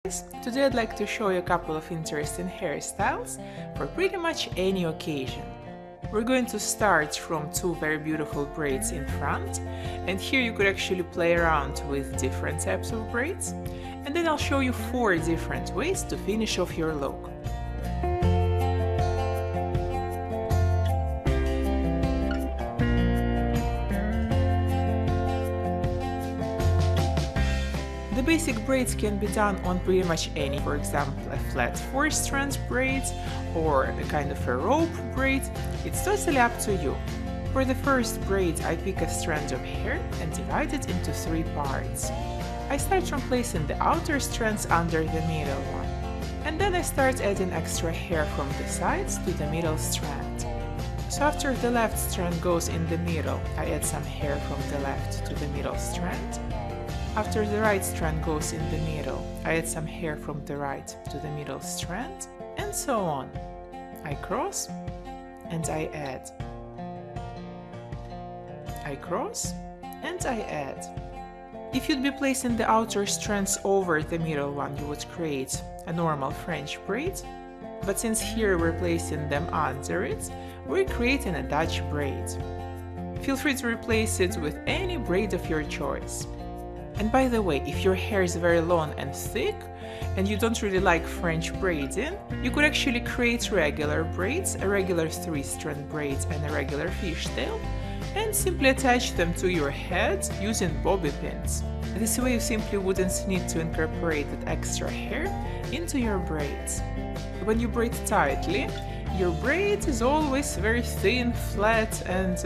Today I'd like to show you a couple of interesting hairstyles for pretty much any occasion. We're going to start from two very beautiful braids in front, and here you could actually play around with different types of braids, and then I'll show you 4 different ways to finish off your look. The basic braids can be done on pretty much any, for example a flat 4-strand braid or a kind of a rope braid. It's totally up to you. For the first braid I pick a strand of hair and divide it into 3 parts. I start from placing the outer strands under the middle one, and then I start adding extra hair from the sides to the middle strand. So after the left strand goes in the middle, I add some hair from the left to the middle strand. After the right strand goes in the middle, I add some hair from the right to the middle strand, and so on. I cross and I add. I cross and I add. If you'd be placing the outer strands over the middle one, you would create a normal French braid, but since here we're placing them under it, we're creating a Dutch braid. Feel free to replace it with any braid of your choice. And by the way, if your hair is very long and thick and you don't really like French braiding, you could actually create regular braids, a regular 3-strand braid and a regular fishtail, and simply attach them to your head using bobby pins. This way you simply wouldn't need to incorporate that extra hair into your braids. When you braid tightly, your braid is always very thin, flat and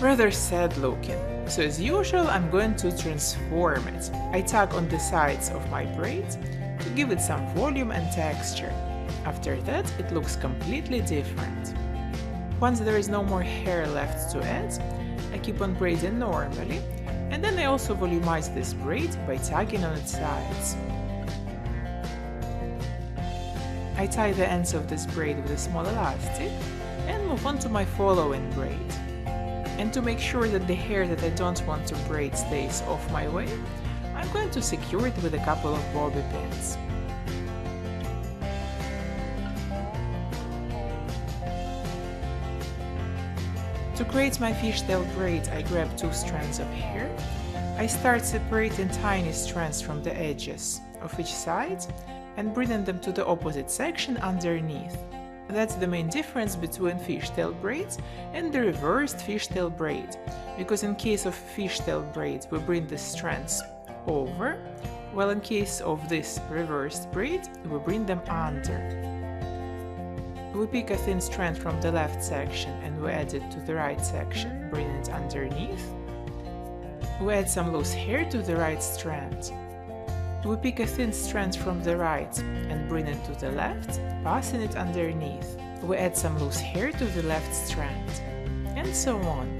rather sad looking. So as usual, I'm going to transform it. I tug on the sides of my braid to give it some volume and texture. After that, it looks completely different. Once there is no more hair left to add, I keep on braiding normally, and then I also volumize this braid by tugging on its sides. I tie the ends of this braid with a small elastic and move on to my following braid. And to make sure that the hair that I don't want to braid stays off my way, I'm going to secure it with a couple of bobby pins. To create my fishtail braid, I grab 2 strands of hair. I start separating tiny strands from the edges of each side and bringing them to the opposite section underneath. That's the main difference between fishtail braids and the reversed fishtail braid, because in case of fishtail braid we bring the strands over, while in case of this reversed braid we bring them under. We pick a thin strand from the left section and we add it to the right section, bringing it underneath. We add some loose hair to the right strand. We pick a thin strand from the right and bring it to the left, passing it underneath. We add some loose hair to the left strand, and so on.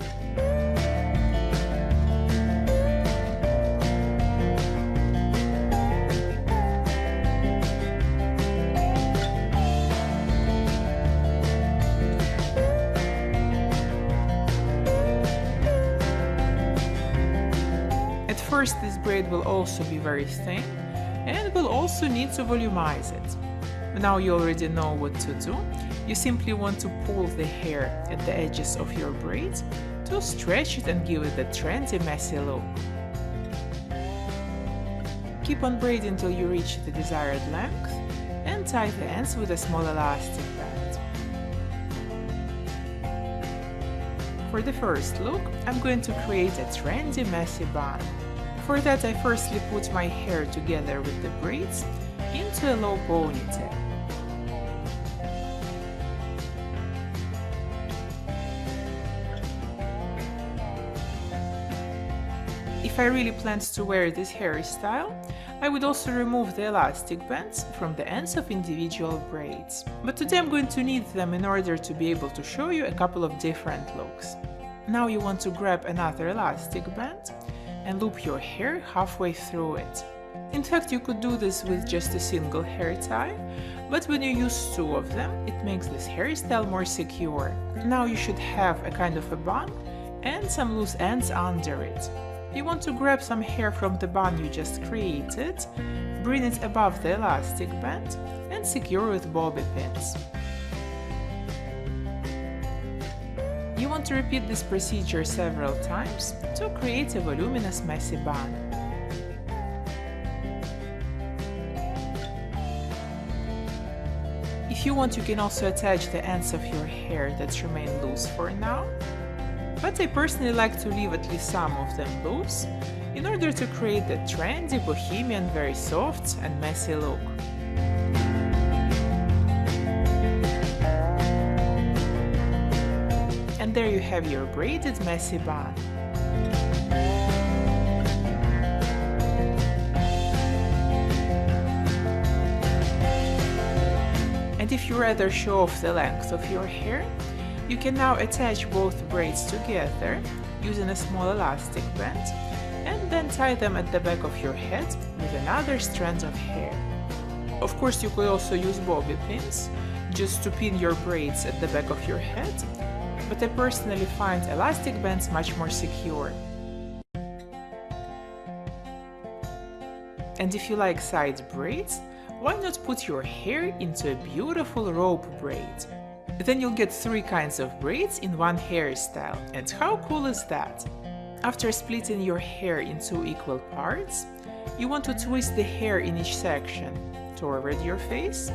At first, this braid will also be very thin and will also need to volumize it. Now you already know what to do. You simply want to pull the hair at the edges of your braid to stretch it and give it a trendy, messy look. Keep on braiding until you reach the desired length and tie the ends with a small elastic band. For the first look, I'm going to create a trendy, messy bun. For that, I firstly put my hair together with the braids into a low ponytail. If I really planned to wear this hairstyle, I would also remove the elastic bands from the ends of individual braids. But today I'm going to need them in order to be able to show you a couple of different looks. Now you want to grab another elastic band and loop your hair halfway through it. In fact, you could do this with just a single hair tie, but when you use 2 of them, it makes this hairstyle more secure. Now you should have a kind of a bun and some loose ends under it. You want to grab some hair from the bun you just created, bring it above the elastic band and secure with bobby pins. You want to repeat this procedure several times to create a voluminous messy bun. If you want, you can also attach the ends of your hair that remain loose for now, but I personally like to leave at least some of them loose in order to create a trendy, bohemian, very soft and messy look. And there you have your braided messy bun. And if you rather show off the length of your hair, you can now attach both braids together using a small elastic band and then tie them at the back of your head with another strand of hair. Of course, you could also use bobby pins just to pin your braids at the back of your head, but I personally find elastic bands much more secure. And if you like side braids, why not put your hair into a beautiful rope braid? Then you'll get 3 kinds of braids in one hairstyle, and how cool is that? After splitting your hair in 2 equal parts, you want to twist the hair in each section toward your face,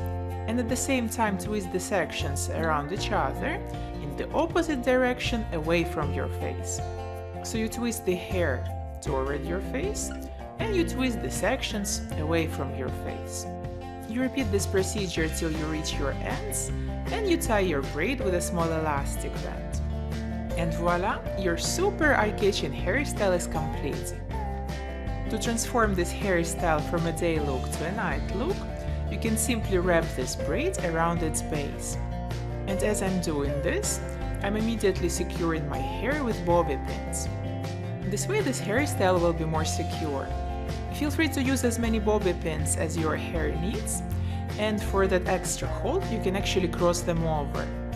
and at the same time twist the sections around each other in the opposite direction away from your face. So you twist the hair toward your face, and you twist the sections away from your face. You repeat this procedure till you reach your ends, and you tie your braid with a small elastic band. And voila, your super eye-catching hairstyle is complete. To transform this hairstyle from a day look to a night look, you can simply wrap this braid around its base. And as I'm doing this, I'm immediately securing my hair with bobby pins. This way this hairstyle will be more secure. Feel free to use as many bobby pins as your hair needs, and for that extra hold you can actually cross them over.